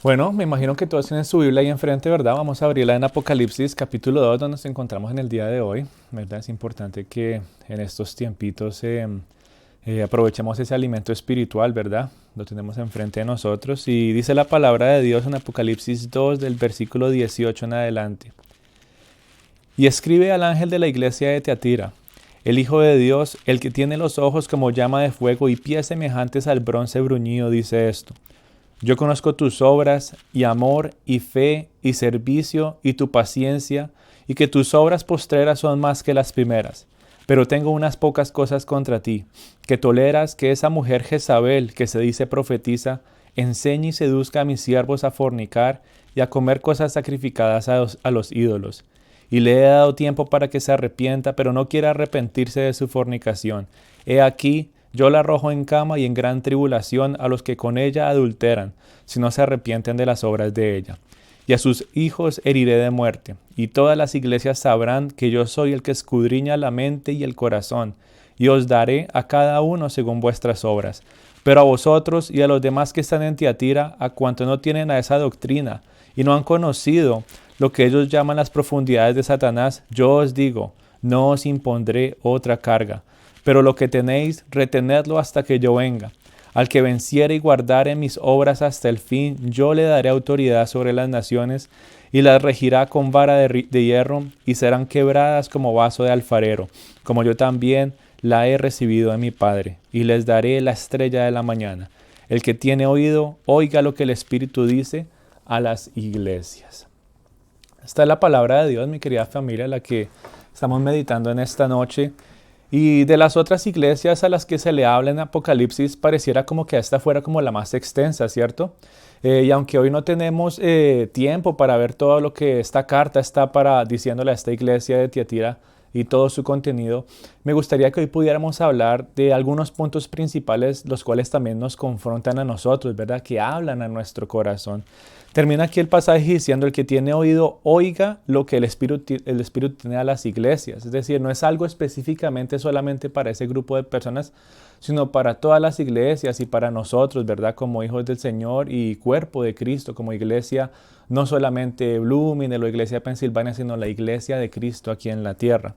Bueno, me imagino que todos tienen su Biblia ahí enfrente, ¿verdad? Vamos a abrirla en Apocalipsis capítulo 2, donde nos encontramos en el día de hoy, ¿verdad? Es importante que en estos tiempitos aprovechemos ese alimento espiritual, ¿verdad? Lo tenemos enfrente de nosotros y dice la palabra de Dios en Apocalipsis 2 del versículo 18 en adelante. Y escribe al ángel de la iglesia de Teatira, el Hijo de Dios, el que tiene los ojos como llama de fuego y pies semejantes al bronce bruñido, dice esto. Yo conozco tus obras, y amor, y fe, y servicio, y tu paciencia, y que tus obras postreras son más que las primeras. Pero tengo unas pocas cosas contra ti, que toleras que esa mujer Jezabel, que se dice profetiza, enseñe y seduzca a mis siervos a fornicar y a comer cosas sacrificadas a los ídolos. Y le he dado tiempo para que se arrepienta, pero no quiere arrepentirse de su fornicación. He aquí, yo la arrojo en cama y en gran tribulación a los que con ella adulteran, si no se arrepienten de las obras de ella. Y a sus hijos heriré de muerte, y todas las iglesias sabrán que yo soy el que escudriña la mente y el corazón, y os daré a cada uno según vuestras obras. Pero a vosotros y a los demás que están en Tiatira, a cuanto no tienen a esa doctrina, y no han conocido lo que ellos llaman las profundidades de Satanás, yo os digo, no os impondré otra carga. Pero lo que tenéis, retenedlo hasta que yo venga. Al que venciere y guardare mis obras hasta el fin, yo le daré autoridad sobre las naciones, y las regirá con vara de hierro, y serán quebradas como vaso de alfarero, como yo también la he recibido de mi Padre, y les daré la estrella de la mañana. El que tiene oído, oiga lo que el Espíritu dice a las iglesias. Esta es la palabra de Dios, mi querida familia, la que estamos meditando en esta noche. Y de las otras iglesias a las que se le habla en Apocalipsis, pareciera como que esta fuera como la más extensa, ¿cierto? Y aunque hoy no tenemos tiempo para ver todo lo que esta carta está diciéndole a esta iglesia de Tiatira y todo su contenido, me gustaría que hoy pudiéramos hablar de algunos puntos principales, los cuales también nos confrontan a nosotros, ¿verdad? Que hablan a nuestro corazón. Termina aquí el pasaje diciendo, el que tiene oído, oiga lo que el Espíritu tiene a las iglesias. Es decir, no es algo específicamente solamente para ese grupo de personas, sino para todas las iglesias y para nosotros, ¿verdad? Como hijos del Señor y cuerpo de Cristo, como iglesia, no solamente Blooming o iglesia de Pensilvania, sino la iglesia de Cristo aquí en la tierra.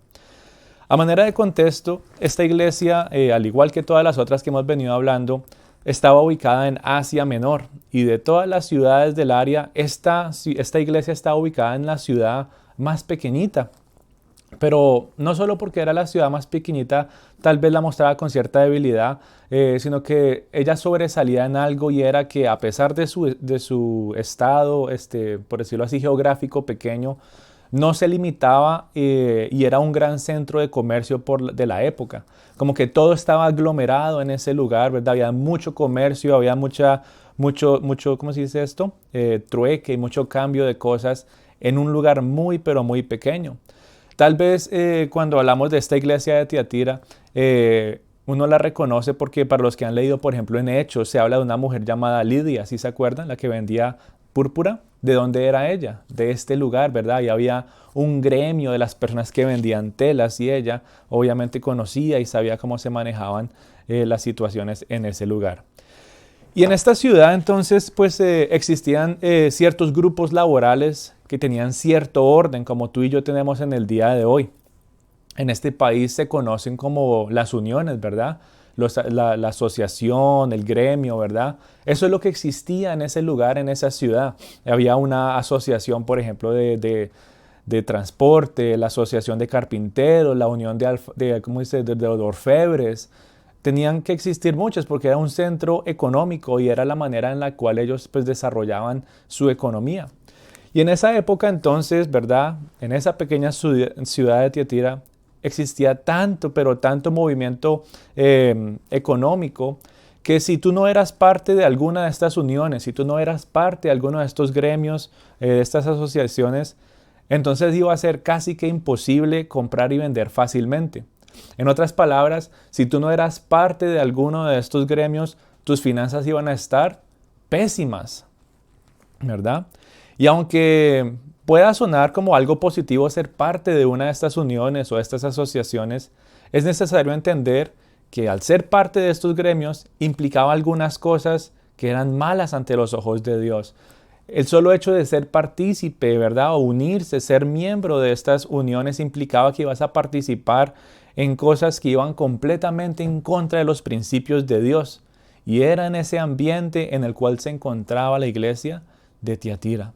A manera de contexto, esta iglesia, al igual que todas las otras que hemos venido hablando, estaba ubicada en Asia Menor, y de todas las ciudades del área, esta iglesia estaba ubicada en la ciudad más pequeñita. Pero no solo porque era la ciudad más pequeñita, tal vez la mostraba con cierta debilidad, sino que ella sobresalía en algo, y era que a pesar de su estado, por decirlo así, geográfico pequeño, no se limitaba y era un gran centro de comercio de la época. Como que todo estaba aglomerado en ese lugar, ¿verdad? Había mucho comercio, había mucho, ¿cómo se dice esto? Trueque y mucho cambio de cosas en un lugar muy, pero muy pequeño. Tal vez cuando hablamos de esta iglesia de Tiatira, uno la reconoce porque para los que han leído, por ejemplo, en Hechos, se habla de una mujer llamada Lidia, ¿sí se acuerdan? La que vendía púrpura. ¿De dónde era ella? De este lugar, ¿verdad? Y había un gremio de las personas que vendían telas, y ella obviamente conocía y sabía cómo se manejaban las situaciones en ese lugar. Y en esta ciudad entonces pues existían ciertos grupos laborales que tenían cierto orden, como tú y yo tenemos en el día de hoy. En este país se conocen como las uniones, ¿verdad? La asociación, el gremio, ¿verdad? Eso es lo que existía en ese lugar, en esa ciudad. Había una asociación, por ejemplo, de transporte, la asociación de carpinteros, la unión ¿cómo dice? De orfebres. Tenían que existir muchas porque era un centro económico y era la manera en la cual ellos pues desarrollaban su economía. Y en esa época entonces, ¿verdad? En esa pequeña ciudad de Tiatira existía tanto, pero tanto movimiento económico, que si tú no eras parte de alguna de estas uniones, si tú no eras parte de alguno de estos gremios, de estas asociaciones, entonces iba a ser casi que imposible comprar y vender fácilmente. En otras palabras, si tú no eras parte de alguno de estos gremios, tus finanzas iban a estar pésimas, ¿verdad? Y aunque pueda sonar como algo positivo ser parte de una de estas uniones o de estas asociaciones, es necesario entender que al ser parte de estos gremios implicaba algunas cosas que eran malas ante los ojos de Dios. El solo hecho de ser partícipe, ¿verdad? O unirse, ser miembro de estas uniones implicaba que ibas a participar en cosas que iban completamente en contra de los principios de Dios. Y era en ese ambiente en el cual se encontraba la iglesia de Tiatira.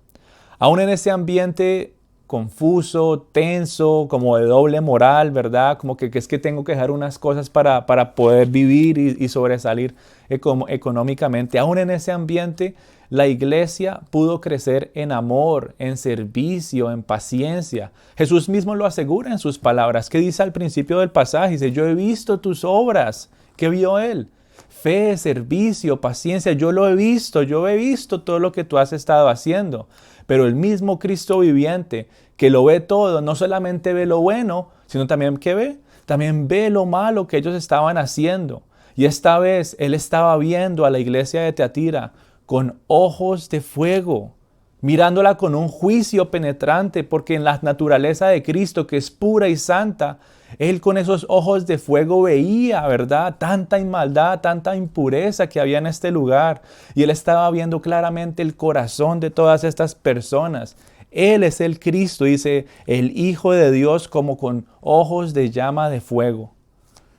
Aún en ese ambiente confuso, tenso, como de doble moral, ¿verdad? Como que es que tengo que dejar unas cosas para poder vivir y sobresalir económicamente. Aún en ese ambiente, la iglesia pudo crecer en amor, en servicio, en paciencia. Jesús mismo lo asegura en sus palabras. ¿Qué dice al principio del pasaje? Dice, yo he visto tus obras. ¿Qué vio él? Fe, servicio, paciencia. Yo he visto todo lo que tú has estado haciendo. Pero el mismo Cristo viviente, que lo ve todo, no solamente ve lo bueno, sino también ¿qué ve? También ve lo malo que ellos estaban haciendo. Y esta vez Él estaba viendo a la iglesia de Tiatira con ojos de fuego, mirándola con un juicio penetrante, porque en la naturaleza de Cristo, que es pura y santa, Él con esos ojos de fuego veía, ¿verdad? Tanta maldad, tanta impureza que había en este lugar. Y Él estaba viendo claramente el corazón de todas estas personas. Él es el Cristo, dice, el Hijo de Dios, como con ojos de llama de fuego.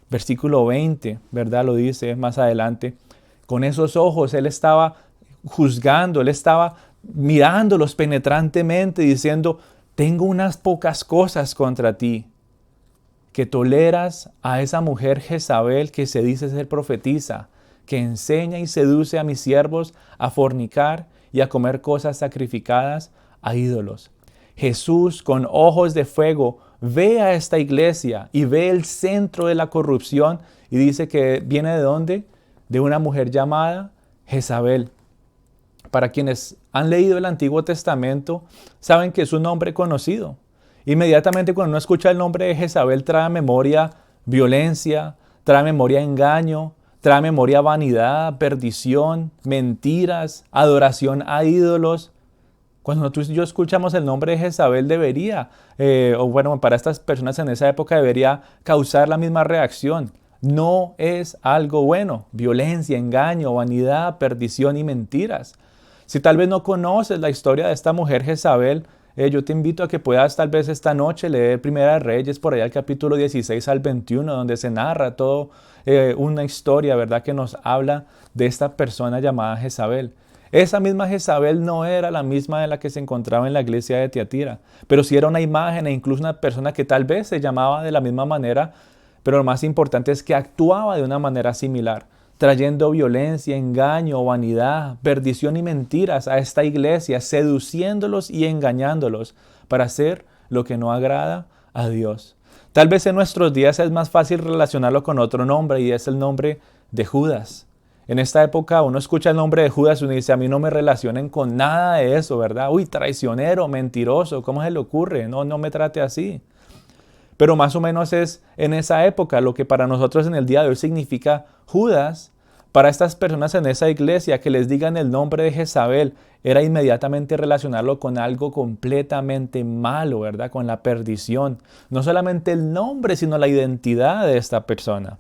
Versículo 20, ¿verdad? Lo dice más adelante. Con esos ojos Él estaba juzgando, Él estaba mirándolos penetrantemente, diciendo, tengo unas pocas cosas contra ti, que toleras a esa mujer Jezabel que se dice ser profetisa, que enseña y seduce a mis siervos a fornicar y a comer cosas sacrificadas a ídolos. Jesús, con ojos de fuego, ve a esta iglesia y ve el centro de la corrupción y dice que viene ¿de dónde? De una mujer llamada Jezabel. Para quienes han leído el Antiguo Testamento, saben que es un nombre conocido. Inmediatamente cuando uno escucha el nombre de Jezabel, trae a memoria violencia, trae a memoria engaño, trae a memoria vanidad, perdición, mentiras, adoración a ídolos. Cuando tú y yo escuchamos el nombre de Jezabel para estas personas en esa época debería causar la misma reacción. No es algo bueno. Violencia, engaño, vanidad, perdición y mentiras. Si tal vez no conoces la historia de esta mujer Jezabel, yo te invito a que puedas tal vez esta noche leer Primera de Reyes, por allá el capítulo 16 al 21, donde se narra toda una historia, ¿verdad?, que nos habla de esta persona llamada Jezabel. Esa misma Jezabel no era la misma de la que se encontraba en la iglesia de Tiatira, pero sí era una imagen e incluso una persona que tal vez se llamaba de la misma manera, pero lo más importante es que actuaba de una manera similar, trayendo violencia, engaño, vanidad, perdición y mentiras a esta iglesia, seduciéndolos y engañándolos para hacer lo que no agrada a Dios. Tal vez en nuestros días es más fácil relacionarlo con otro nombre y es el nombre de Judas. En esta época uno escucha el nombre de Judas y uno dice, a mí no me relacionen con nada de eso, ¿verdad? Uy, traicionero, mentiroso, ¿cómo se le ocurre? No me trate así. Pero más o menos es en esa época lo que para nosotros en el día de hoy significa Judas. Para estas personas en esa iglesia que les digan el nombre de Jezabel era inmediatamente relacionarlo con algo completamente malo, ¿verdad? Con la perdición. No solamente el nombre, sino la identidad de esta persona.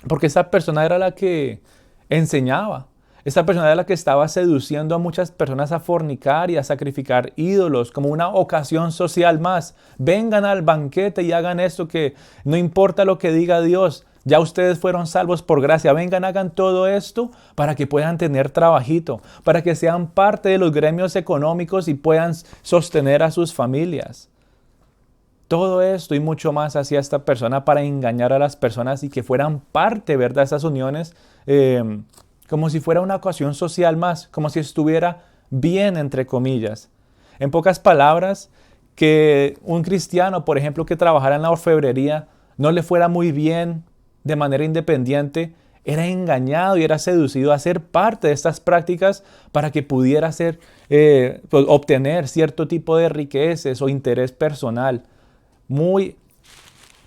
Porque esta persona era la que enseñaba. Esta persona era la que estaba seduciendo a muchas personas a fornicar y a sacrificar ídolos como una ocasión social más. Vengan al banquete y hagan esto, que no importa lo que diga Dios, ya ustedes fueron salvos por gracia. Vengan, hagan todo esto para que puedan tener trabajito, para que sean parte de los gremios económicos y puedan sostener a sus familias. Todo esto y mucho más hacía esta persona para engañar a las personas y que fueran parte, ¿verdad?, de esas uniones, como si fuera una ocasión social más, como si estuviera bien, entre comillas. En pocas palabras, que un cristiano, por ejemplo, que trabajara en la orfebrería, no le fuera muy bien de manera independiente, era engañado y era seducido a ser parte de estas prácticas para que pudiera obtener cierto tipo de riquezas o interés personal. Muy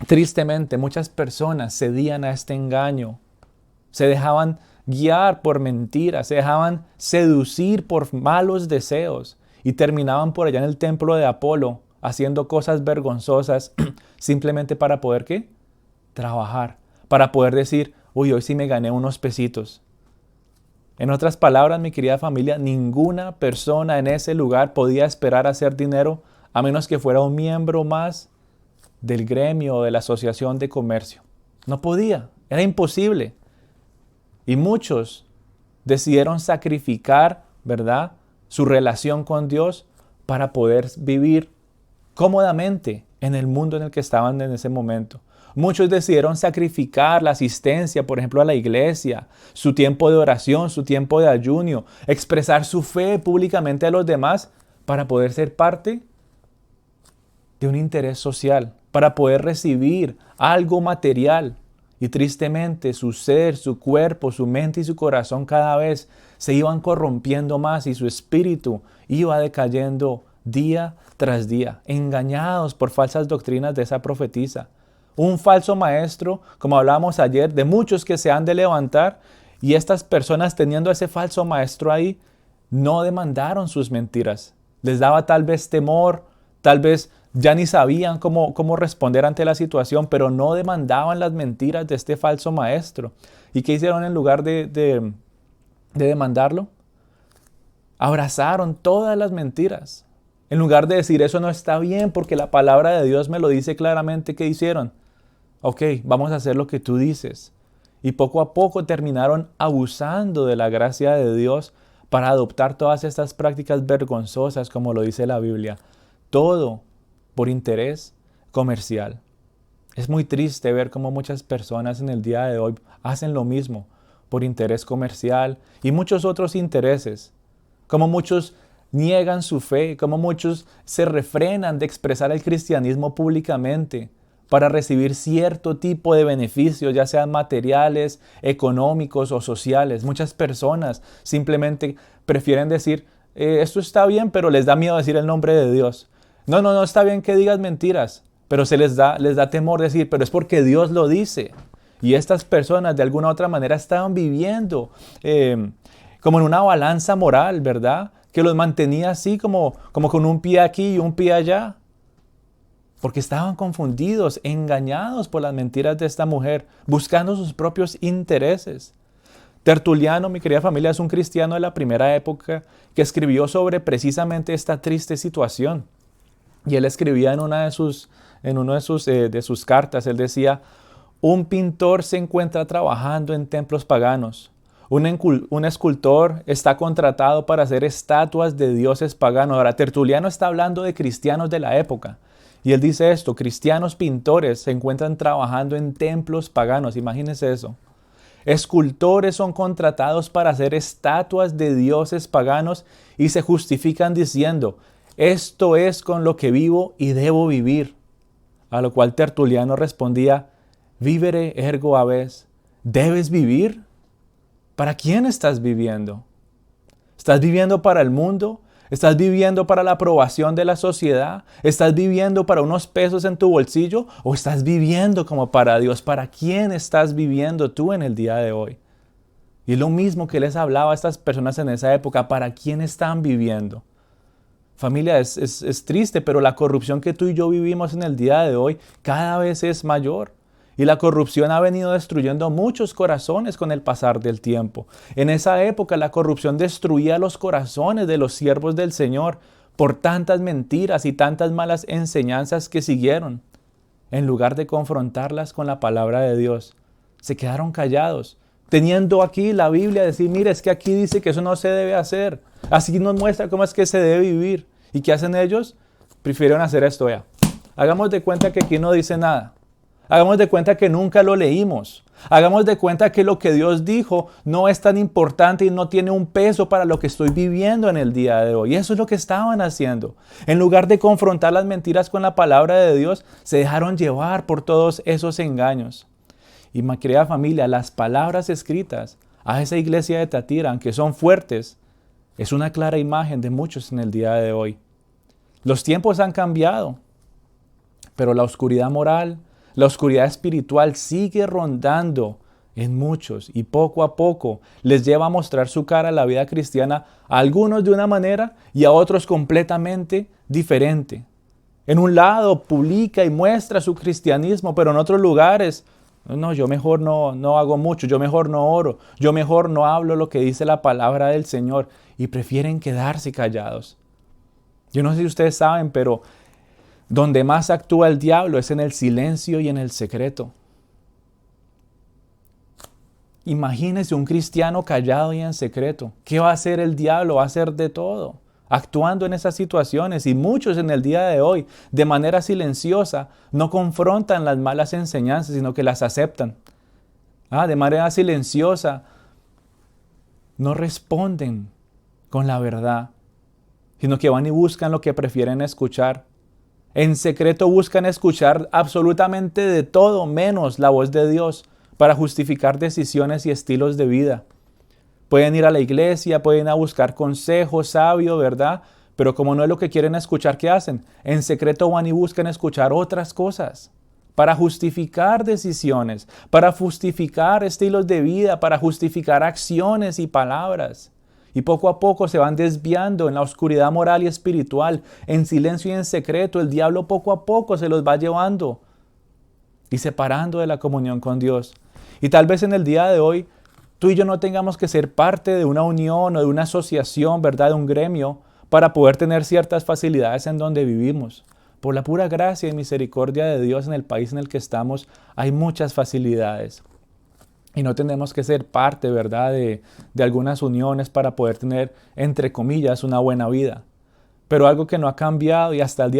tristemente, muchas personas cedían a este engaño, se dejaban guiar por mentiras, se dejaban seducir por malos deseos y terminaban por allá en el templo de Apolo haciendo cosas vergonzosas simplemente para poder, ¿qué?, trabajar, para poder decir, uy, hoy sí me gané unos pesitos. En otras palabras, mi querida familia, ninguna persona en ese lugar podía esperar hacer dinero a menos que fuera un miembro más del gremio o de la asociación de comercio. No podía, era imposible. Y muchos decidieron sacrificar, ¿verdad?, su relación con Dios para poder vivir cómodamente en el mundo en el que estaban en ese momento. Muchos decidieron sacrificar la asistencia, por ejemplo, a la iglesia, su tiempo de oración, su tiempo de ayuno, expresar su fe públicamente a los demás para poder ser parte de un interés social, para poder recibir algo material. Y tristemente su ser, su cuerpo, su mente y su corazón cada vez se iban corrompiendo más y su espíritu iba decayendo día tras día, engañados por falsas doctrinas de esa profetisa. Un falso maestro, como hablábamos ayer, de muchos que se han de levantar, y estas personas teniendo ese falso maestro ahí, no demandaron sus mentiras. Les daba tal vez temor, tal vez ya ni sabían cómo responder ante la situación, pero no demandaban las mentiras de este falso maestro. ¿Y qué hicieron en lugar de demandarlo? Abrazaron todas las mentiras. En lugar de decir eso no está bien porque la palabra de Dios me lo dice claramente, ¿qué hicieron? Ok, vamos a hacer lo que tú dices. Y poco a poco terminaron abusando de la gracia de Dios para adoptar todas estas prácticas vergonzosas, como lo dice la Biblia. Todo por interés comercial. Es muy triste ver cómo muchas personas en el día de hoy hacen lo mismo por interés comercial y muchos otros intereses. Como muchos niegan su fe, como muchos se refrenan de expresar el cristianismo públicamente para recibir cierto tipo de beneficios, ya sean materiales, económicos o sociales. Muchas personas simplemente prefieren decir, esto está bien, pero les da miedo decir el nombre de Dios. No, está bien que digas mentiras, pero les da temor decir, pero es porque Dios lo dice. Y estas personas de alguna u otra manera estaban viviendo como en una balanza moral, ¿verdad? Que los mantenía así como con un pie aquí y un pie allá. Porque estaban confundidos, engañados por las mentiras de esta mujer, buscando sus propios intereses. Tertuliano, mi querida familia, es un cristiano de la primera época que escribió sobre precisamente esta triste situación. Y él escribía en una de sus cartas, él decía, un pintor se encuentra trabajando en templos paganos. Un escultor está contratado para hacer estatuas de dioses paganos. Ahora, Tertuliano está hablando de cristianos de la época. Y él dice esto, cristianos pintores se encuentran trabajando en templos paganos. Imagínense eso. Escultores son contratados para hacer estatuas de dioses paganos y se justifican diciendo, esto es con lo que vivo y debo vivir. A lo cual Tertuliano respondía, vivere ergo habes, ¿debes vivir? ¿Para quién estás viviendo? ¿Estás viviendo para el mundo? ¿Estás viviendo para la aprobación de la sociedad? ¿Estás viviendo para unos pesos en tu bolsillo? ¿O estás viviendo como para Dios? ¿Para quién estás viviendo tú en el día de hoy? Y es lo mismo que les hablaba a estas personas en esa época. ¿Para quién están viviendo? Familia, es triste, pero la corrupción que tú y yo vivimos en el día de hoy cada vez es mayor. Y la corrupción ha venido destruyendo muchos corazones con el pasar del tiempo. En esa época la corrupción destruía los corazones de los siervos del Señor por tantas mentiras y tantas malas enseñanzas que siguieron. En lugar de confrontarlas con la palabra de Dios, se quedaron callados, teniendo aquí la Biblia decir, mire, es que aquí dice que eso no se debe hacer. Así nos muestra cómo es que se debe vivir. ¿Y qué hacen ellos? Prefirieron hacer esto ya. Hagamos de cuenta que aquí no dice nada. Hagamos de cuenta que nunca lo leímos. Hagamos de cuenta que lo que Dios dijo no es tan importante y no tiene un peso para lo que estoy viviendo en el día de hoy. Eso es lo que estaban haciendo. En lugar de confrontar las mentiras con la palabra de Dios, se dejaron llevar por todos esos engaños. Y mi querida familia, las palabras escritas a esa iglesia de Tiatira, aunque son fuertes, es una clara imagen de muchos en el día de hoy. Los tiempos han cambiado, pero la oscuridad moral, la oscuridad espiritual sigue rondando en muchos y poco a poco les lleva a mostrar su cara a la vida cristiana, a algunos de una manera y a otros completamente diferente. En un lado publica y muestra su cristianismo, pero en otros lugares No, yo mejor no hago mucho, yo mejor no oro, yo mejor no hablo lo que dice la palabra del Señor y prefieren quedarse callados. Yo no sé si ustedes saben, pero donde más actúa el diablo es en el silencio y en el secreto. Imagínese un cristiano callado y en secreto. ¿Qué va a hacer el diablo? Va a hacer de todo, actuando en esas situaciones. Y muchos en el día de hoy, de manera silenciosa, no confrontan las malas enseñanzas, sino que las aceptan. De manera silenciosa, no responden con la verdad, sino que van y buscan lo que prefieren escuchar. En secreto buscan escuchar absolutamente de todo menos la voz de Dios para justificar decisiones y estilos de vida. Pueden ir a la iglesia, pueden ir a buscar consejo sabio, ¿verdad? Pero como no es lo que quieren escuchar, ¿qué hacen? En secreto van y buscan escuchar otras cosas para justificar decisiones, para justificar estilos de vida, para justificar acciones y palabras. Y poco a poco se van desviando en la oscuridad moral y espiritual, en silencio y en secreto. El diablo poco a poco se los va llevando y separando de la comunión con Dios. Y tal vez en el día de hoy, tú y yo no tengamos que ser parte de una unión o de una asociación, ¿verdad? De un gremio, para poder tener ciertas facilidades en donde vivimos. Por la pura gracia y misericordia de Dios en el país en el que estamos, hay muchas facilidades. Y no tenemos que ser parte, ¿verdad?, de algunas uniones para poder tener, entre comillas, una buena vida. Pero algo que no ha cambiado y hasta el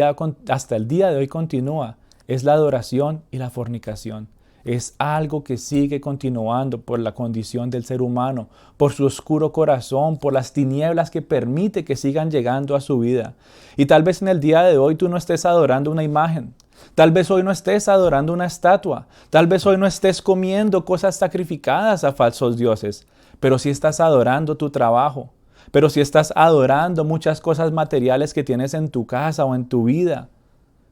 día de hoy continúa es la adoración y la fornicación. Es algo que sigue continuando por la condición del ser humano, por su oscuro corazón, por las tinieblas que permite que sigan llegando a su vida. Y tal vez en el día de hoy tú no estés adorando una imagen. Tal vez hoy no estés adorando una estatua. Tal vez hoy no estés comiendo cosas sacrificadas a falsos dioses. Pero sí estás adorando tu trabajo. Pero sí estás adorando muchas cosas materiales que tienes en tu casa o en tu vida.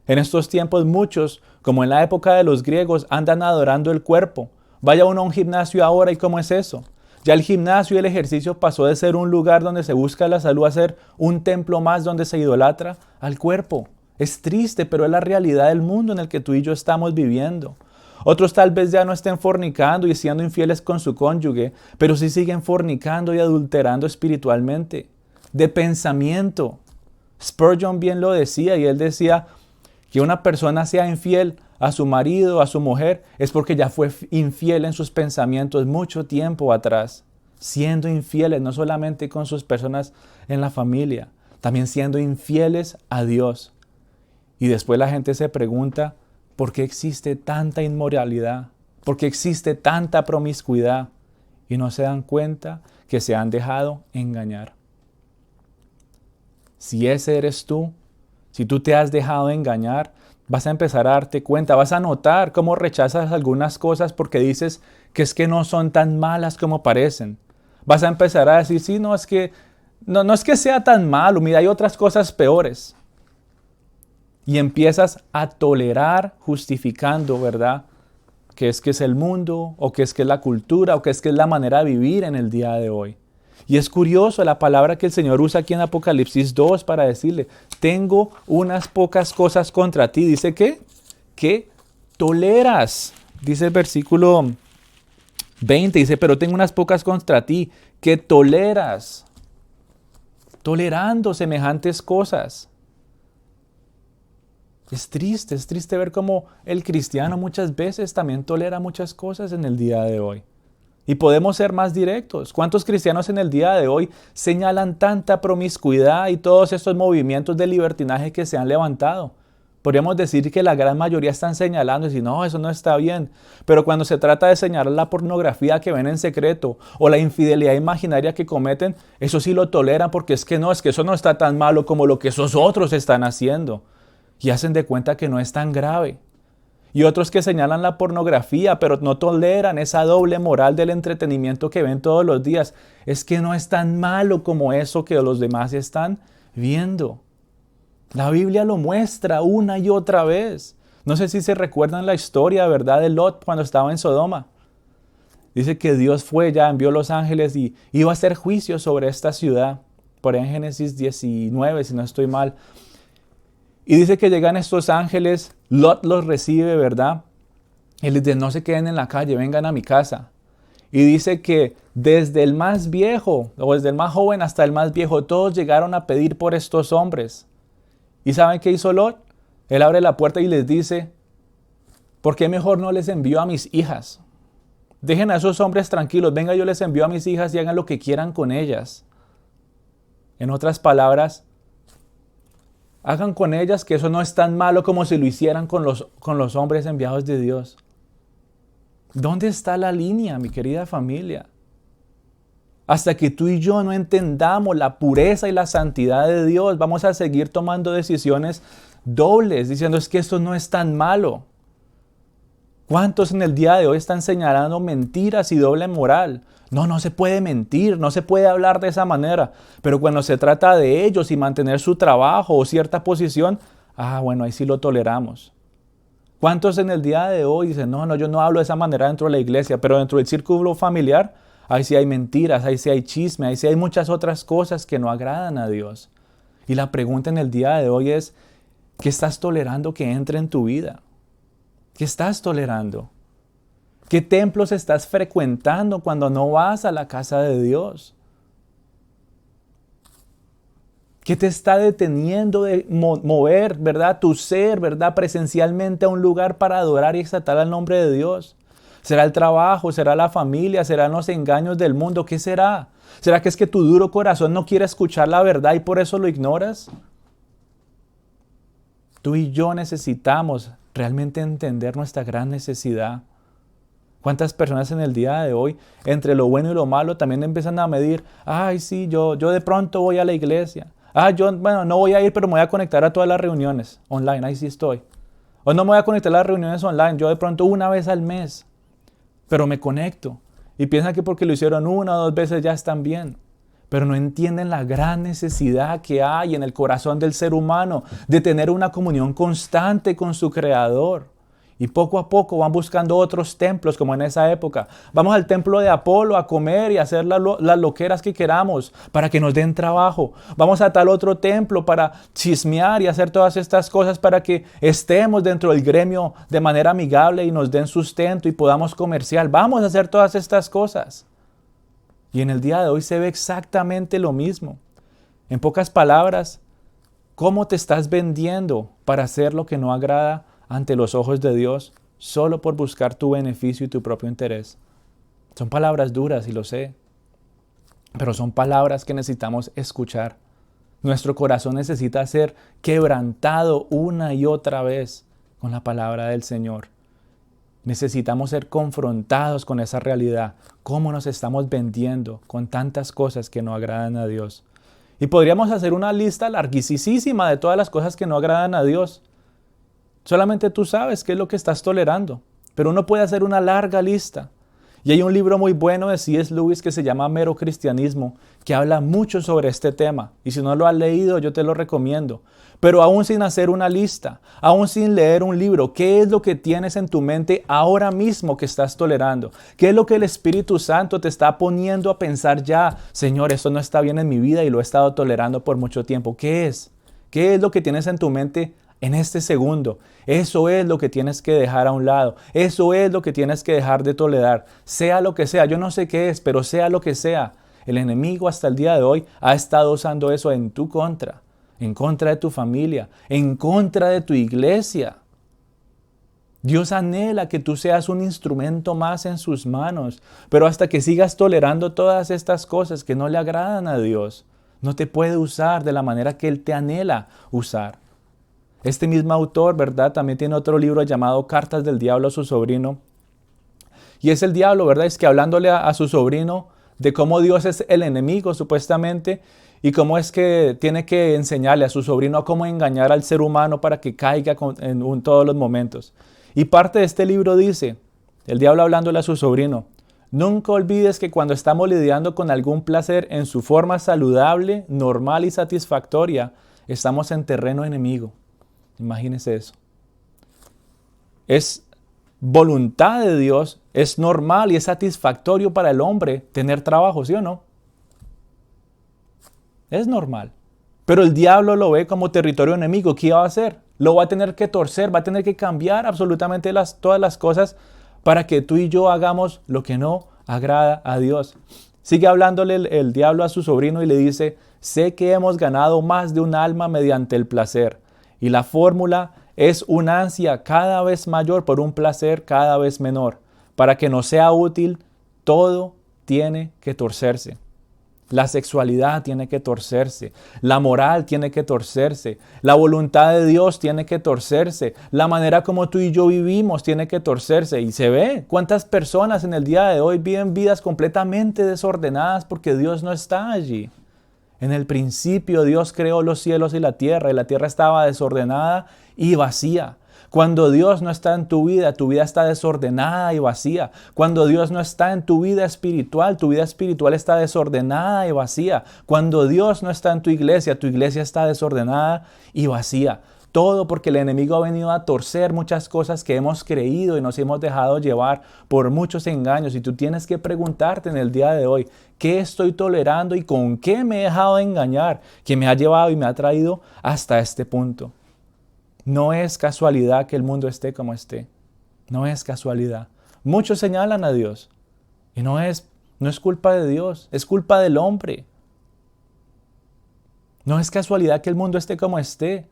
En estos tiempos muchos, como en la época de los griegos, andan adorando el cuerpo. Vaya uno a un gimnasio ahora y ¿cómo es eso? Ya el gimnasio y el ejercicio pasó de ser un lugar donde se busca la salud a ser un templo más donde se idolatra al cuerpo. Es triste, pero es la realidad del mundo en el que tú y yo estamos viviendo. Otros tal vez ya no estén fornicando y siendo infieles con su cónyuge, pero sí siguen fornicando y adulterando espiritualmente. De pensamiento. Spurgeon bien lo decía y él decía que una persona sea infiel a su marido, a su mujer, es porque ya fue infiel en sus pensamientos mucho tiempo atrás. Siendo infieles no solamente con sus personas en la familia, también siendo infieles a Dios. Y después la gente se pregunta, ¿por qué existe tanta inmoralidad? ¿Por qué existe tanta promiscuidad? Y no se dan cuenta que se han dejado engañar. Si ese eres tú, si tú te has dejado engañar, vas a empezar a darte cuenta, vas a notar cómo rechazas algunas cosas porque dices que es que no son tan malas como parecen. Vas a empezar a decir, sí, no es que sea tan malo, mira, hay otras cosas peores. Y empiezas a tolerar justificando, ¿verdad? Que es el mundo, o que es la cultura, o que es la manera de vivir en el día de hoy. Y es curioso la palabra que el Señor usa aquí en Apocalipsis 2 para decirle, tengo unas pocas cosas contra ti. Dice que toleras. Dice el versículo 20, dice, pero tengo unas pocas contra ti, que toleras. Tolerando semejantes cosas. Es triste ver cómo el cristiano muchas veces también tolera muchas cosas en el día de hoy. Y podemos ser más directos. ¿Cuántos cristianos en el día de hoy señalan tanta promiscuidad y todos estos movimientos de libertinaje que se han levantado? Podríamos decir que la gran mayoría están señalando y decir, no, eso no está bien. Pero cuando se trata de señalar la pornografía que ven en secreto o la infidelidad imaginaria que cometen, eso sí lo toleran porque es que eso no está tan malo como lo que esos otros están haciendo. Y hacen de cuenta que no es tan grave. Y otros que señalan la pornografía, pero no toleran esa doble moral del entretenimiento que ven todos los días. Es que no es tan malo como eso que los demás están viendo. La Biblia lo muestra una y otra vez. No sé si se recuerdan la historia, ¿verdad?, de Lot cuando estaba en Sodoma. Dice que Dios envió los ángeles y iba a hacer juicio sobre esta ciudad. Por ahí en Génesis 19, si no estoy mal. Y dice que llegan estos ángeles, Lot los recibe, ¿verdad? Y les dice, no se queden en la calle, vengan a mi casa. Y dice que desde el más viejo, o desde el más joven hasta el más viejo, todos llegaron a pedir por estos hombres. ¿Y saben qué hizo Lot? Él abre la puerta y les dice, ¿por qué mejor no les envío a mis hijas? Dejen a esos hombres tranquilos, venga, yo les envío a mis hijas y hagan lo que quieran con ellas. En otras palabras, hagan con ellas que eso no es tan malo como si lo hicieran con los hombres enviados de Dios. ¿Dónde está la línea, mi querida familia? Hasta que tú y yo no entendamos la pureza y la santidad de Dios, vamos a seguir tomando decisiones dobles, diciendo es que esto no es tan malo. ¿Cuántos en el día de hoy están señalando mentiras y doble moral? No se puede mentir, no se puede hablar de esa manera. Pero cuando se trata de ellos y mantener su trabajo o cierta posición, bueno, ahí sí lo toleramos. ¿Cuántos en el día de hoy dicen, no, yo no hablo de esa manera dentro de la iglesia, pero dentro del círculo familiar, ahí sí hay mentiras, ahí sí hay chisme, ahí sí hay muchas otras cosas que no agradan a Dios? Y la pregunta en el día de hoy es, ¿qué estás tolerando que entre en tu vida? ¿Qué estás tolerando? ¿Qué templos estás frecuentando cuando no vas a la casa de Dios? ¿Qué te está deteniendo de mover, verdad, tu ser, verdad, presencialmente a un lugar para adorar y exaltar al nombre de Dios? ¿Será el trabajo? ¿Será la familia? ¿Serán los engaños del mundo? ¿Qué será? ¿Será que es que tu duro corazón no quiere escuchar la verdad y por eso lo ignoras? Tú y yo necesitamos realmente entender nuestra gran necesidad. ¿Cuántas personas en el día de hoy, entre lo bueno y lo malo, también empiezan a medir? Sí, yo de pronto voy a la iglesia. No voy a ir, pero me voy a conectar a todas las reuniones online, ahí sí estoy. O no me voy a conectar a las reuniones online, yo de pronto una vez al mes, pero me conecto. Y piensan que porque lo hicieron una o dos veces ya están bien. Pero no entienden la gran necesidad que hay en el corazón del ser humano de tener una comunión constante con su Creador. Y poco a poco van buscando otros templos como en esa época. Vamos al templo de Apolo a comer y a hacer las loqueras que queramos para que nos den trabajo. Vamos a tal otro templo para chismear y hacer todas estas cosas para que estemos dentro del gremio de manera amigable y nos den sustento y podamos comerciar. Vamos a hacer todas estas cosas. Y en el día de hoy se ve exactamente lo mismo. En pocas palabras, ¿cómo te estás vendiendo para hacer lo que no agrada ante los ojos de Dios solo por buscar tu beneficio y tu propio interés? Son palabras duras y lo sé, pero son palabras que necesitamos escuchar. Nuestro corazón necesita ser quebrantado una y otra vez con la palabra del Señor. Necesitamos ser confrontados con esa realidad. ¿Cómo nos estamos vendiendo con tantas cosas que no agradan a Dios? Y podríamos hacer una lista larguísima de todas las cosas que no agradan a Dios. Solamente tú sabes qué es lo que estás tolerando. Pero uno puede hacer una larga lista. Y hay un libro muy bueno de C.S. Lewis que se llama Mero Cristianismo, que habla mucho sobre este tema. Y si no lo has leído, yo te lo recomiendo. Pero aún sin hacer una lista, aún sin leer un libro, ¿qué es lo que tienes en tu mente ahora mismo que estás tolerando? ¿Qué es lo que el Espíritu Santo te está poniendo a pensar ya? Señor, esto no está bien en mi vida y lo he estado tolerando por mucho tiempo. ¿Qué es? ¿Qué es lo que tienes en tu mente en este segundo? Eso es lo que tienes que dejar a un lado. Eso es lo que tienes que dejar de tolerar. Sea lo que sea, yo no sé qué es, pero sea lo que sea. El enemigo hasta el día de hoy ha estado usando eso en tu contra, en contra de tu familia, en contra de tu iglesia. Dios anhela que tú seas un instrumento más en sus manos, pero hasta que sigas tolerando todas estas cosas que no le agradan a Dios, no te puede usar de la manera que Él te anhela usar. Este mismo autor, ¿verdad? También tiene otro libro llamado Cartas del Diablo a su sobrino. Y es el diablo, ¿verdad? Es que hablándole a su sobrino de cómo Dios es el enemigo, supuestamente, y cómo es que tiene que enseñarle a su sobrino a cómo engañar al ser humano para que caiga en todos los momentos. Y parte de este libro dice, el diablo hablándole a su sobrino, nunca olvides que cuando estamos lidiando con algún placer en su forma saludable, normal y satisfactoria, estamos en terreno enemigo. Imagínese eso. Es voluntad de Dios, es normal y es satisfactorio para el hombre tener trabajo, ¿sí o no? Es normal. Pero el diablo lo ve como territorio enemigo. ¿Qué va a hacer? Lo va a tener que torcer, va a tener que cambiar absolutamente todas las cosas para que tú y yo hagamos lo que no agrada a Dios. Sigue hablándole el diablo a su sobrino y le dice, sé que hemos ganado más de un alma mediante el placer. Y la fórmula es una ansia cada vez mayor por un placer cada vez menor. Para que nos sea útil, todo tiene que torcerse. La sexualidad tiene que torcerse, la moral tiene que torcerse, la voluntad de Dios tiene que torcerse, la manera como tú y yo vivimos tiene que torcerse. Y se ve cuántas personas en el día de hoy viven vidas completamente desordenadas porque Dios no está allí. En el principio Dios creó los cielos y la tierra estaba desordenada y vacía. Cuando Dios no está en tu vida está desordenada y vacía. Cuando Dios no está en tu vida espiritual está desordenada y vacía. Cuando Dios no está en tu iglesia está desordenada y vacía. Todo porque el enemigo ha venido a torcer muchas cosas que hemos creído y nos hemos dejado llevar por muchos engaños. Y tú tienes que preguntarte en el día de hoy, ¿qué estoy tolerando y con qué me he dejado engañar? Que me ha llevado y me ha traído hasta este punto. No es casualidad que el mundo esté como esté. No es casualidad. Muchos señalan a Dios. Y no es culpa de Dios, es culpa del hombre. No es casualidad que el mundo esté como esté.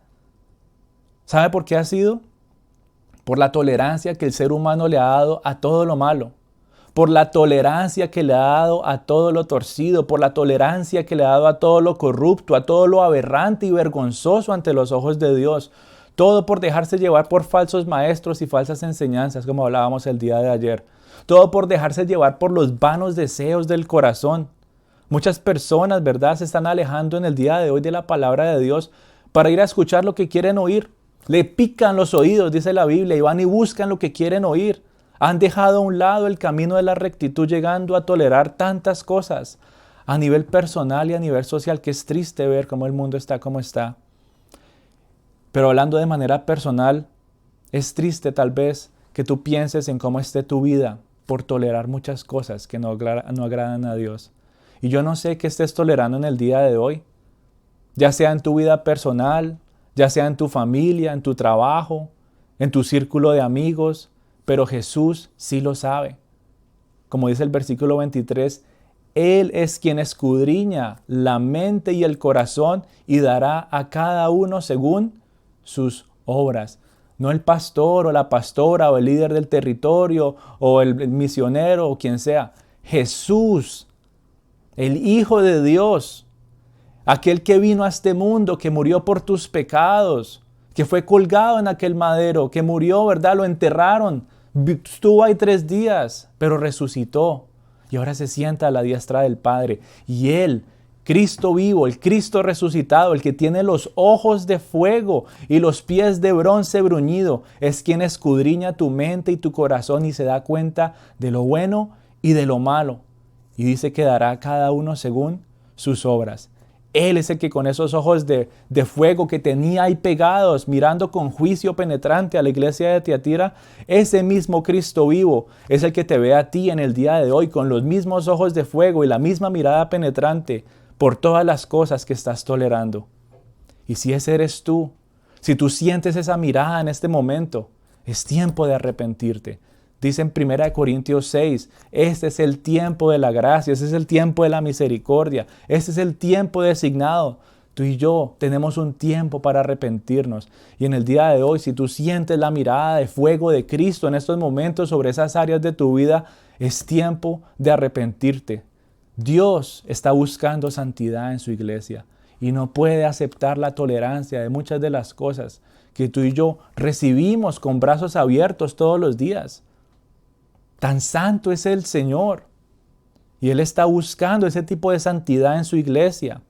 ¿Sabe por qué ha sido? Por la tolerancia que el ser humano le ha dado a todo lo malo. Por la tolerancia que le ha dado a todo lo torcido. Por la tolerancia que le ha dado a todo lo corrupto, a todo lo aberrante y vergonzoso ante los ojos de Dios. Todo por dejarse llevar por falsos maestros y falsas enseñanzas, como hablábamos el día de ayer. Todo por dejarse llevar por los vanos deseos del corazón. Muchas personas, ¿verdad?, se están alejando en el día de hoy de la palabra de Dios para ir a escuchar lo que quieren oír. Le pican los oídos, dice la Biblia, y van y buscan lo que quieren oír. Han dejado a un lado el camino de la rectitud, llegando a tolerar tantas cosas a nivel personal y a nivel social, que es triste ver cómo el mundo está como está. Pero hablando de manera personal, es triste tal vez que tú pienses en cómo esté tu vida por tolerar muchas cosas que no agradan a Dios. Y yo no sé qué estés tolerando en el día de hoy, ya sea en tu vida personal, ya sea en tu familia, en tu trabajo, en tu círculo de amigos, pero Jesús sí lo sabe. Como dice el versículo 23, Él es quien escudriña la mente y el corazón y dará a cada uno según sus obras. No el pastor o la pastora o el líder del territorio o el misionero o quien sea. Jesús, el Hijo de Dios, aquel que vino a este mundo, que murió por tus pecados, que fue colgado en aquel madero, que murió, ¿verdad? Lo enterraron, estuvo ahí 3 días, pero resucitó y ahora se sienta a la diestra del Padre. Y Él, Cristo vivo, el Cristo resucitado, el que tiene los ojos de fuego y los pies de bronce bruñido, es quien escudriña tu mente y tu corazón y se da cuenta de lo bueno y de lo malo. Y dice que dará a cada uno según sus obras. Él es el que con esos ojos de fuego que tenía ahí pegados, mirando con juicio penetrante a la iglesia de Tiatira, ese mismo Cristo vivo es el que te ve a ti en el día de hoy con los mismos ojos de fuego y la misma mirada penetrante por todas las cosas que estás tolerando. Y si ese eres tú, si tú sientes esa mirada en este momento, es tiempo de arrepentirte. Dice en 1 Corintios 6, este es el tiempo de la gracia, este es el tiempo de la misericordia, este es el tiempo designado. Tú y yo tenemos un tiempo para arrepentirnos. Y en el día de hoy, si tú sientes la mirada de fuego de Cristo en estos momentos sobre esas áreas de tu vida, es tiempo de arrepentirte. Dios está buscando santidad en su iglesia y no puede aceptar la tolerancia de muchas de las cosas que tú y yo recibimos con brazos abiertos todos los días. Tan santo es el Señor y Él está buscando ese tipo de santidad en su iglesia.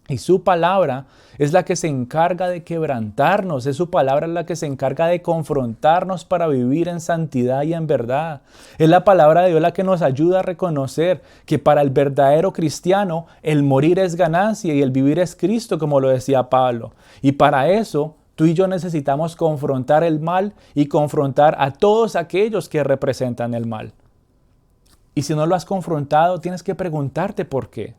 Y su palabra es la que se encarga de quebrantarnos, es su palabra la que se encarga de confrontarnos para vivir en santidad y en verdad. Es la palabra de Dios la que nos ayuda a reconocer que para el verdadero cristiano el morir es ganancia y el vivir es Cristo, como lo decía Pablo. Y para eso tú y yo necesitamos confrontar el mal y confrontar a todos aquellos que representan el mal. Y si no lo has confrontado, tienes que preguntarte por qué.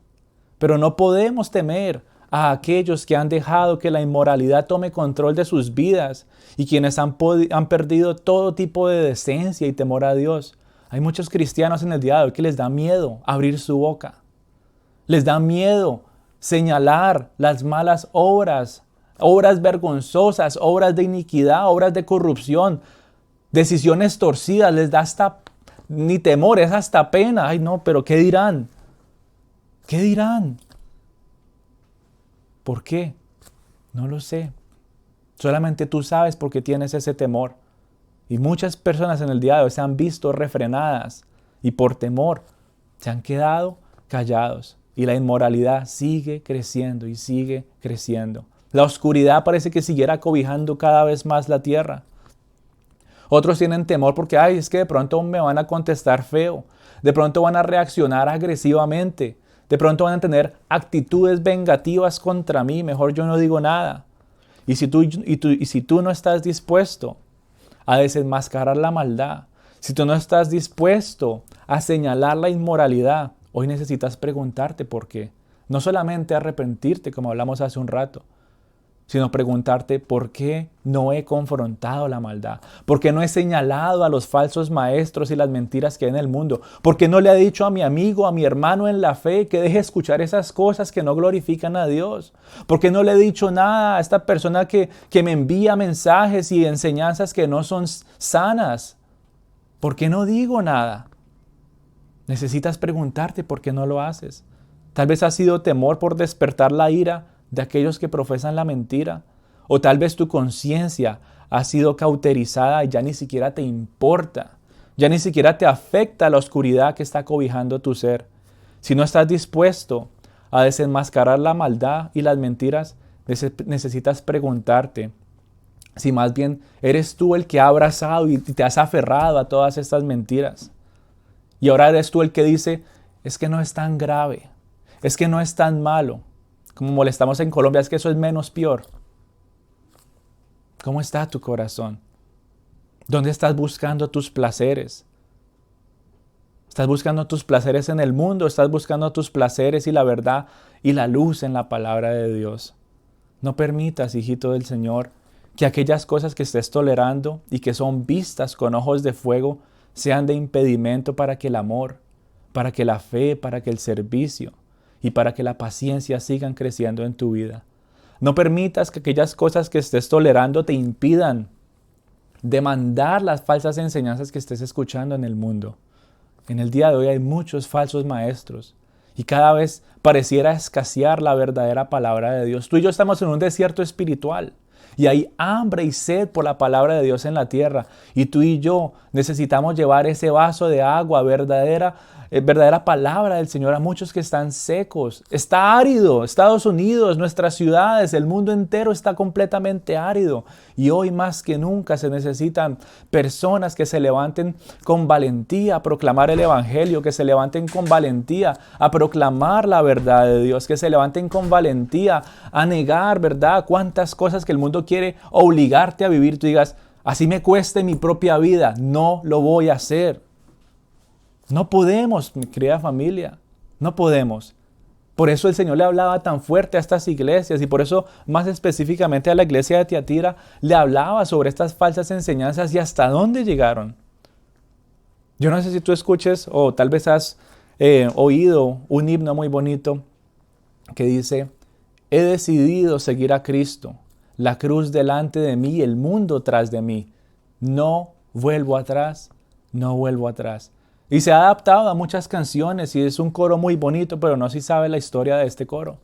Pero no podemos temer a aquellos que han dejado que la inmoralidad tome control de sus vidas y quienes han perdido todo tipo de decencia y temor a Dios. Hay muchos cristianos en el día de hoy que les da miedo abrir su boca. Les da miedo señalar las malas obras, obras vergonzosas, obras de iniquidad, obras de corrupción, decisiones torcidas. Les da hasta, ni temor, es hasta pena. Ay no, pero ¿qué dirán? ¿Qué dirán? ¿Por qué? No lo sé. Solamente tú sabes por qué tienes ese temor. Y muchas personas en el día de hoy se han visto refrenadas y por temor se han quedado callados. Y la inmoralidad sigue creciendo y sigue creciendo. La oscuridad parece que siguiera cobijando cada vez más la tierra. Otros tienen temor porque, ay, es que de pronto me van a contestar feo. De pronto van a reaccionar agresivamente. De pronto van a tener actitudes vengativas contra mí. Mejor yo no digo nada. Y si tú no estás dispuesto a desenmascarar la maldad, si tú no estás dispuesto a señalar la inmoralidad, hoy necesitas preguntarte por qué. No solamente arrepentirte, como hablamos hace un rato, sino preguntarte por qué no he confrontado la maldad, por qué no he señalado a los falsos maestros y las mentiras que hay en el mundo, por qué no le he dicho a mi amigo, a mi hermano en la fe que deje escuchar esas cosas que no glorifican a Dios, por qué no le he dicho nada a esta persona que me envía mensajes y enseñanzas que no son sanas, por qué no digo nada. Necesitas preguntarte por qué no lo haces. Tal vez ha sido temor por despertar la ira de aquellos que profesan la mentira. O tal vez tu conciencia ha sido cauterizada y ya ni siquiera te importa. Ya ni siquiera te afecta la oscuridad que está cobijando tu ser. Si no estás dispuesto a desenmascarar la maldad y las mentiras, necesitas preguntarte si más bien eres tú el que ha abrazado y te has aferrado a todas estas mentiras. Y ahora eres tú el que dice, es que no es tan grave, es que no es tan malo. Como molestamos en Colombia, es que eso es menos peor. ¿Cómo está tu corazón? ¿Dónde estás buscando tus placeres? ¿Estás buscando tus placeres en el mundo? ¿Estás buscando tus placeres y la verdad y la luz en la palabra de Dios? No permitas, hijito del Señor, que aquellas cosas que estés tolerando y que son vistas con ojos de fuego sean de impedimento para que el amor, para que la fe, para que el servicio y para que la paciencia sigan creciendo en tu vida. No permitas que aquellas cosas que estés tolerando te impidan demandar las falsas enseñanzas que estés escuchando en el mundo. En el día de hoy hay muchos falsos maestros y cada vez pareciera escasear la verdadera palabra de Dios. Tú y yo estamos en un desierto espiritual y hay hambre y sed por la palabra de Dios en la tierra. Y tú y yo necesitamos llevar ese vaso de agua verdadera palabra del Señor a muchos que están secos. Está árido. Estados Unidos, nuestras ciudades, el mundo entero está completamente árido. Y hoy más que nunca se necesitan personas que se levanten con valentía a proclamar el Evangelio, que se levanten con valentía a proclamar la verdad de Dios, que se levanten con valentía a negar, ¿verdad? Cuántas cosas que el mundo quiere obligarte a vivir. Tú digas, así me cueste mi propia vida, no lo voy a hacer. No podemos, mi querida familia, no podemos. Por eso el Señor le hablaba tan fuerte a estas iglesias y por eso más específicamente a la iglesia de Tiatira le hablaba sobre estas falsas enseñanzas y hasta dónde llegaron. Yo no sé si tú escuches o tal vez has oído un himno muy bonito que dice, he decidido seguir a Cristo, la cruz delante de mí, el mundo tras de mí. No vuelvo atrás, no vuelvo atrás. Y se ha adaptado a muchas canciones y es un coro muy bonito, pero no se sabe la historia de este coro.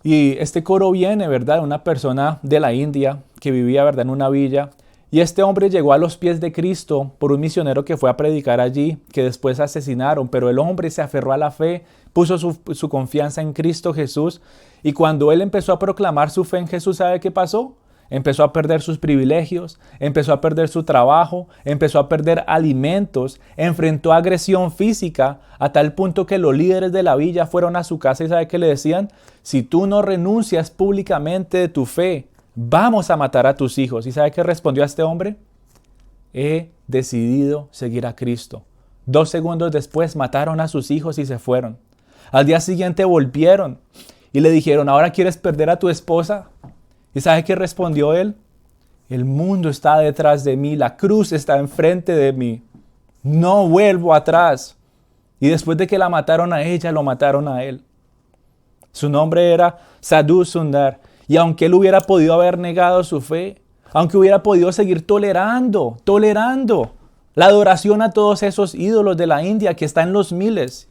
Y este coro viene, ¿verdad?, de una persona de la India que vivía, ¿verdad?, en una villa. Y este hombre llegó a los pies de Cristo por un misionero que fue a predicar allí, que después asesinaron. Pero el hombre se aferró a la fe, puso su confianza en Cristo Jesús. Y cuando él empezó a proclamar su fe en Jesús, ¿sabe qué pasó? Empezó a perder sus privilegios, empezó a perder su trabajo, empezó a perder alimentos, enfrentó agresión física a tal punto que los líderes de la villa fueron a su casa y ¿sabe qué le decían? Si tú no renuncias públicamente de tu fe, vamos a matar a tus hijos. ¿Y sabe qué respondió a este hombre? He decidido seguir a Cristo. 2 segundos después mataron a sus hijos y se fueron. Al día siguiente volvieron y le dijeron, ¿ahora quieres perder a tu esposa? ¿Y sabe qué respondió él? El mundo está detrás de mí, la cruz está enfrente de mí. No vuelvo atrás. Y después de que la mataron a ella, lo mataron a él. Su nombre era Sadhu Sundar. Y aunque él hubiera podido haber negado su fe, aunque hubiera podido seguir tolerando la adoración a todos esos ídolos de la India que está en los miles,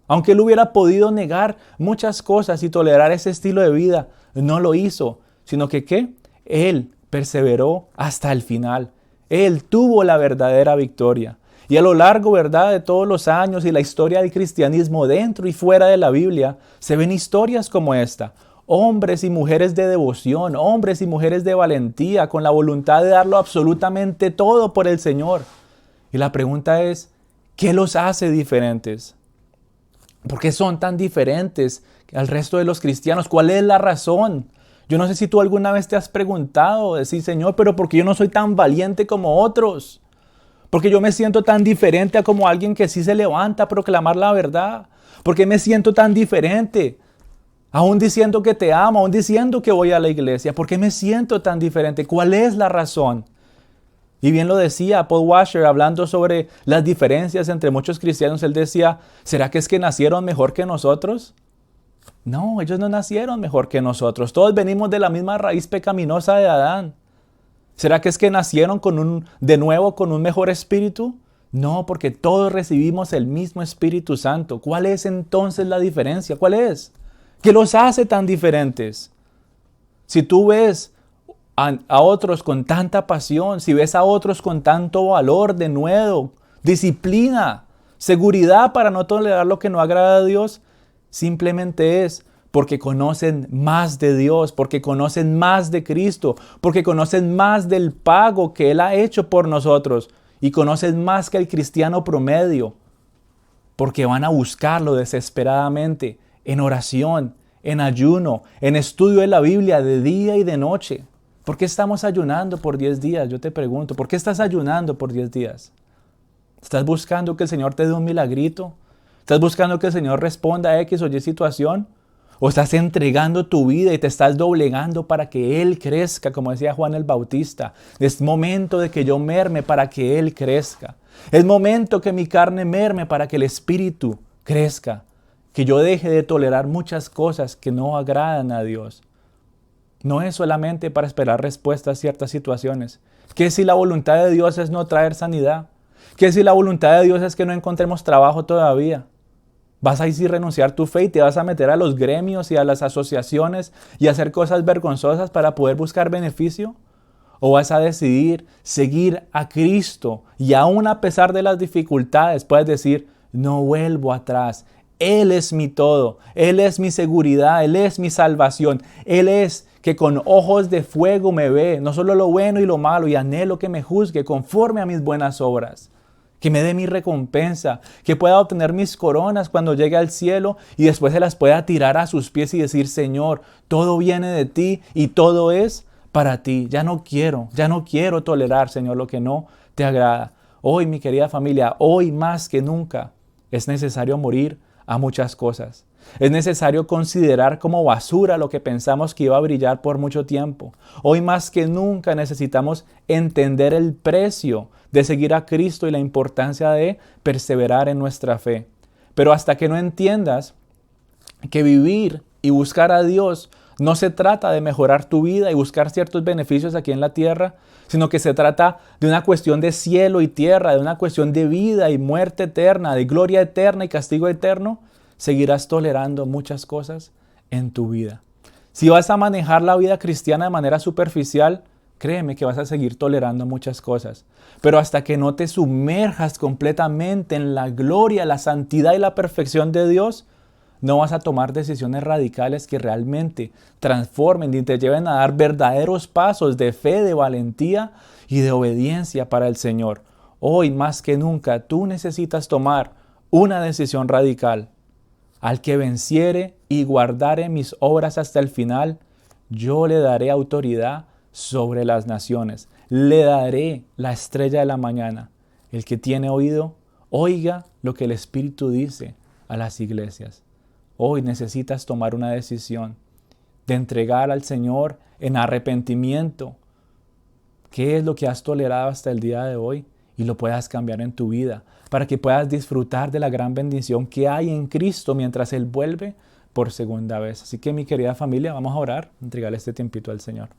aunque él hubiera podido negar muchas cosas y tolerar ese estilo de vida, no lo hizo, sino que ¿qué? Él perseveró hasta el final. Él tuvo la verdadera victoria. Y a lo largo, ¿verdad?, de todos los años y la historia del cristianismo dentro y fuera de la Biblia, se ven historias como esta. Hombres y mujeres de devoción, hombres y mujeres de valentía, con la voluntad de darlo absolutamente todo por el Señor. Y la pregunta es, ¿qué los hace diferentes? ¿Por qué son tan diferentes al resto de los cristianos? ¿Cuál es la razón? Yo no sé si tú alguna vez te has preguntado, decir, Señor, pero ¿por qué yo no soy tan valiente como otros? Porque yo me siento tan diferente a como alguien que sí se levanta a proclamar la verdad. Porque me siento tan diferente, aún diciendo que te amo, aún diciendo que voy a la iglesia. ¿Por qué me siento tan diferente? ¿Cuál es la razón? Y bien lo decía Paul Washer hablando sobre las diferencias entre muchos cristianos. Él decía, ¿será que es que nacieron mejor que nosotros? No, ellos no nacieron mejor que nosotros. Todos venimos de la misma raíz pecaminosa de Adán. ¿Será que es que nacieron de nuevo con un mejor espíritu? No, porque todos recibimos el mismo Espíritu Santo. ¿Cuál es entonces la diferencia? ¿Cuál es? ¿Qué los hace tan diferentes? Si tú ves a otros con tanta pasión, si ves a otros con tanto valor, denuedo, disciplina, seguridad para no tolerar lo que no agrada a Dios, simplemente es porque conocen más de Dios, porque conocen más de Cristo, porque conocen más del pago que Él ha hecho por nosotros y conocen más que el cristiano promedio, porque van a buscarlo desesperadamente en oración, en ayuno, en estudio de la Biblia de día y de noche. ¿Por qué estamos ayunando por 10 días? Yo te pregunto, ¿por qué estás ayunando por 10 días? ¿Estás buscando que el Señor te dé un milagrito? ¿Estás buscando que el Señor responda a X o Y situación? ¿O estás entregando tu vida y te estás doblegando para que Él crezca, como decía Juan el Bautista? Es momento de que yo merme para que Él crezca. Es momento que mi carne merme para que el Espíritu crezca. Que yo deje de tolerar muchas cosas que no agradan a Dios. No es solamente para esperar respuestas a ciertas situaciones. ¿Qué si la voluntad de Dios es no traer sanidad? ¿Qué si la voluntad de Dios es que no encontremos trabajo todavía? ¿Vas a ir a renunciar tu fe y te vas a meter a los gremios y a las asociaciones y a hacer cosas vergonzosas para poder buscar beneficio? ¿O vas a decidir seguir a Cristo y aún a pesar de las dificultades puedes decir, no vuelvo atrás? Él es mi todo, Él es mi seguridad, Él es mi salvación, Él es que con ojos de fuego me ve, no solo lo bueno y lo malo, y anhelo que me juzgue conforme a mis buenas obras. Que me dé mi recompensa, que pueda obtener mis coronas cuando llegue al cielo y después se las pueda tirar a sus pies y decir, Señor, todo viene de ti y todo es para ti. Ya no quiero tolerar, Señor, lo que no te agrada. Hoy, mi querida familia, hoy más que nunca es necesario morir a muchas cosas. Es necesario considerar como basura lo que pensamos que iba a brillar por mucho tiempo. Hoy más que nunca necesitamos entender el precio de seguir a Cristo y la importancia de perseverar en nuestra fe. Pero hasta que no entiendas que vivir y buscar a Dios no se trata de mejorar tu vida y buscar ciertos beneficios aquí en la tierra, sino que se trata de una cuestión de cielo y tierra, de una cuestión de vida y muerte eterna, de gloria eterna y castigo eterno, seguirás tolerando muchas cosas en tu vida. Si vas a manejar la vida cristiana de manera superficial, créeme que vas a seguir tolerando muchas cosas. Pero hasta que no te sumerjas completamente en la gloria, la santidad y la perfección de Dios, no vas a tomar decisiones radicales que realmente transformen y te lleven a dar verdaderos pasos de fe, de valentía y de obediencia para el Señor. Hoy más que nunca tú necesitas tomar una decisión radical. Al que venciere y guardare mis obras hasta el final, yo le daré autoridad sobre las naciones. Le daré la estrella de la mañana. El que tiene oído, oiga lo que el Espíritu dice a las iglesias. Hoy necesitas tomar una decisión de entregar al Señor en arrepentimiento qué es lo que has tolerado hasta el día de hoy y lo puedas cambiar en tu vida para que puedas disfrutar de la gran bendición que hay en Cristo mientras Él vuelve por segunda vez. Así que mi querida familia, vamos a orar, entregarle este tiempito al Señor.